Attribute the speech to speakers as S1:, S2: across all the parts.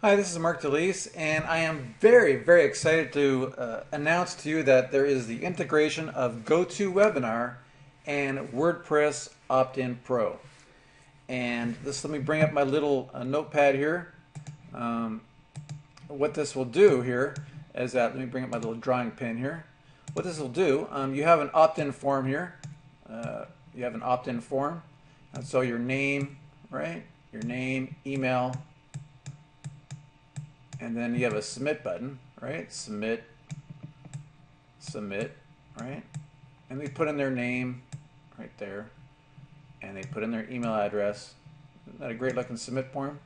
S1: Hi, this is Mark DeLeese, and I am very excited to announce to you that there is the integration of GoToWebinar and WordPress Optin Pro. And let me bring up my little notepad here. What this will do here is that, let me bring up my little drawing pen here. What this will do, you have an opt-in form here. You have an opt-in form, and so your name, right? Your name, email, and then you have a submit button, right? Submit, right? And they put in their name right there, and they put in their email address. Isn't that a great looking submit form?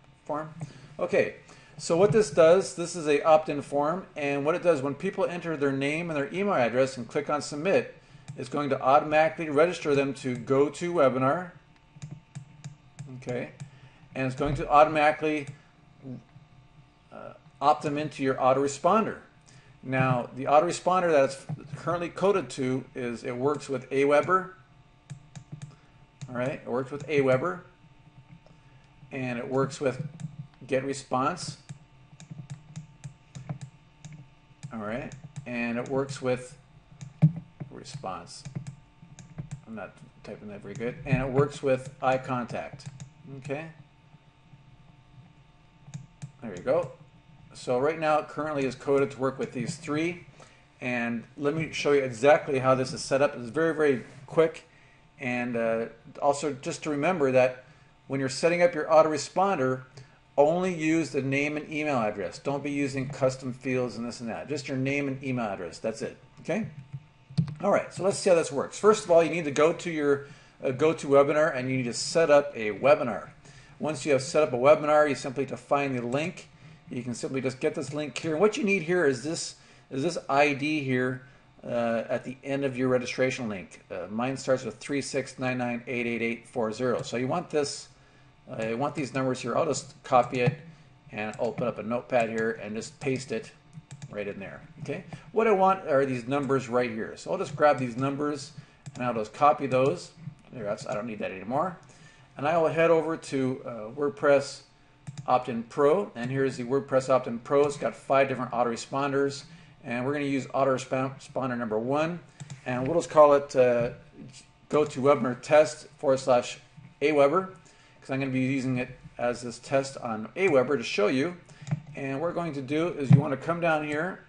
S1: Okay, so what this does, this is a opt-in form, and what it does when people enter their name and their email address and click on submit, it's going to automatically register them to GoToWebinar, okay, and it's going to automatically opt them into your autoresponder. Now, the autoresponder that it's currently coded to is it works with Aweber. All right, it works with Aweber, and it works with GetResponse. All right, and it works with response. I'm not typing that very good. And it works with iContact. Okay, there you go. So right now it currently is coded to work with these three, and let me show you exactly how this is set up. It's very quick, and also just to remember that when you're setting up your autoresponder, only use the name and email address. Don't be using custom fields and this and that. Just your name and email address. That's it. Okay? All right, so let's see how this works. First of all, you need to go to your GoToWebinar, and you need to set up a webinar. Once you have set up a webinar, you simply define the link. You can simply just get this link here. And what you need here is this ID here at the end of your registration link. Mine starts with 369988840. So you want this. You want these numbers here. I'll just copy it and open up a notepad here and just paste it right in there. Okay. What I want are these numbers right here. So I'll just grab these numbers and I'll just copy those. There, I don't need that anymore. And I will head over to WordPress Optin Pro, and here's the WordPress Optin Pro. It's got 5 different autoresponders, and we're going to use autoresponder number 1, and we'll just call it GoToWebinar test / Aweber, because I'm going to be using it as this test on Aweber to show you. And what we're going to do is you want to come down here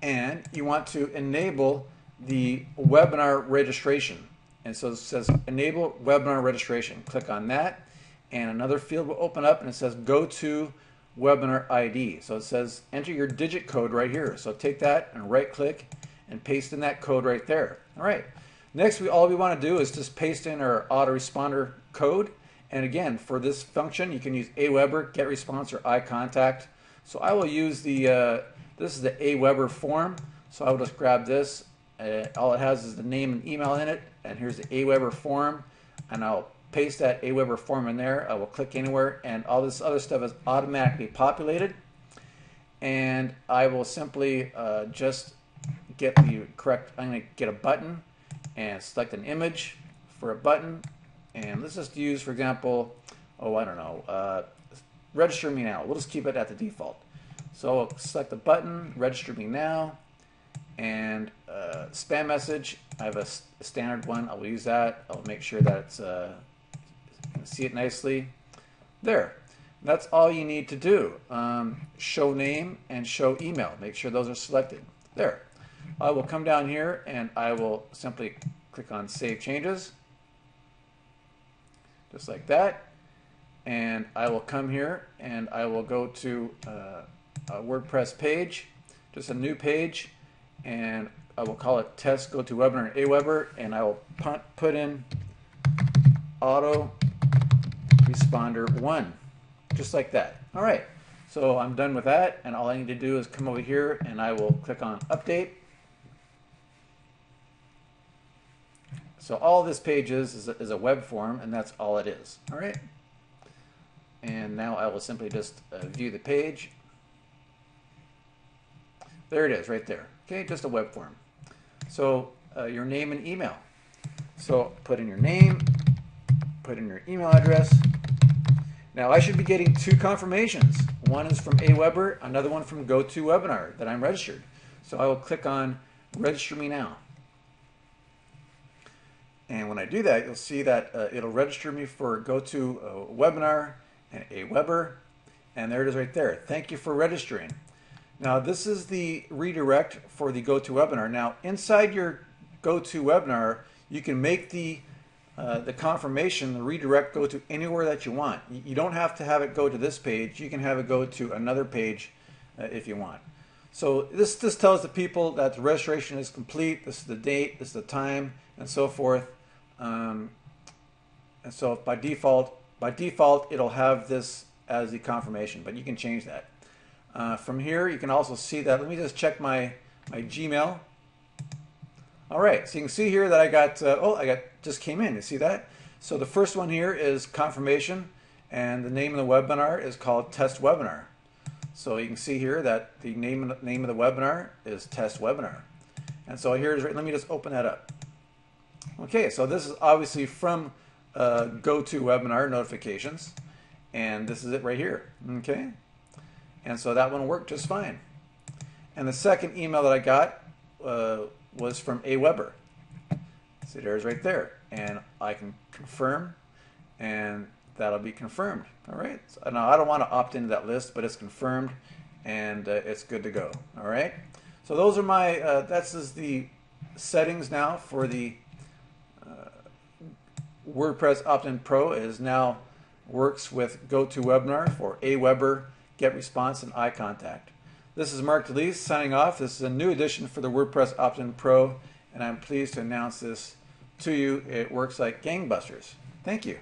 S1: and you want to enable the webinar registration. And so it says enable webinar registration. Click on that, and another field will open up, and it says go to webinar ID. So it says enter your digit code right here. So take that and right click and paste in that code right there. All right. Next, all we want to do is just paste in our autoresponder code. And again, for this function, you can use Aweber, GetResponse, or iContact. So I will use this is the Aweber form. So I will just grab this. All it has is the name and email in it. And here's the Aweber form. And I'll paste that Aweber form in there. I will click anywhere, and all this other stuff is automatically populated. And I will simply just get the correct, I'm going to get a button and select an image for a button. And let's just use, for example, oh, I don't know, register me now. We'll just keep it at the default. So I'll select the button, register me now, and spam message. I have a standard one. I will use that. I'll make sure that it's see it nicely. There. That's all you need to do. Show name and show email. Make sure those are selected. There. I will come down here and I will simply click on Save Changes. Just like that. And I will come here and I will go to a WordPress page, just a new page, and I will call it Test GoToWebinar Aweber, and I will put in autoresponder 1, just like that. All right, so I'm done with that, and all I need to do is come over here and I will click on Update. So all this page is a web form, and that's all it is. All right, and now I will simply just view the page. There it is right there. Okay, just a web form. So your name and email. So put in your name, put in your email address, Now I should be getting 2 confirmations. One is from Aweber, another one from GoToWebinar that I'm registered. So I will click on Register Me Now. And when I do that, you'll see that it'll register me for GoToWebinar and Aweber. And there it is right there. Thank you for registering. Now this is the redirect for the GoToWebinar. Now inside your GoToWebinar, you can make the confirmation, the redirect, go to anywhere that you want. You don't have to have it go to this page. You can have it go to another page if you want. So this tells the people that the registration is complete. This is the date, this is the time, and so forth. And so by default, it'll have this as the confirmation, but you can change that. From here, you can also see that. Let me just check my Gmail. All right, so you can see here that I got just came in. You see that? So the first one here is confirmation, and the name of the webinar is called Test Webinar. So you can see here that the name of the webinar is Test Webinar. And so here it is. Let me just open that up. Okay, so this is obviously from GoToWebinar notifications, and this is it right here. Okay, and so that one worked just fine. And the second email that I got was from Aweber. See, there's right there, and I can confirm, and that'll be confirmed. All right. So now I don't want to opt into that list, but it's confirmed, and it's good to go. All right. So those are my. That's the settings now for the WordPress Optin Pro. Is now works with GoToWebinar for Aweber, GetResponse, and iContact. This is Mark DeLeese signing off. This is a new addition for the WordPress Optin Pro, and I'm pleased to announce this to you. It works like gangbusters. Thank you.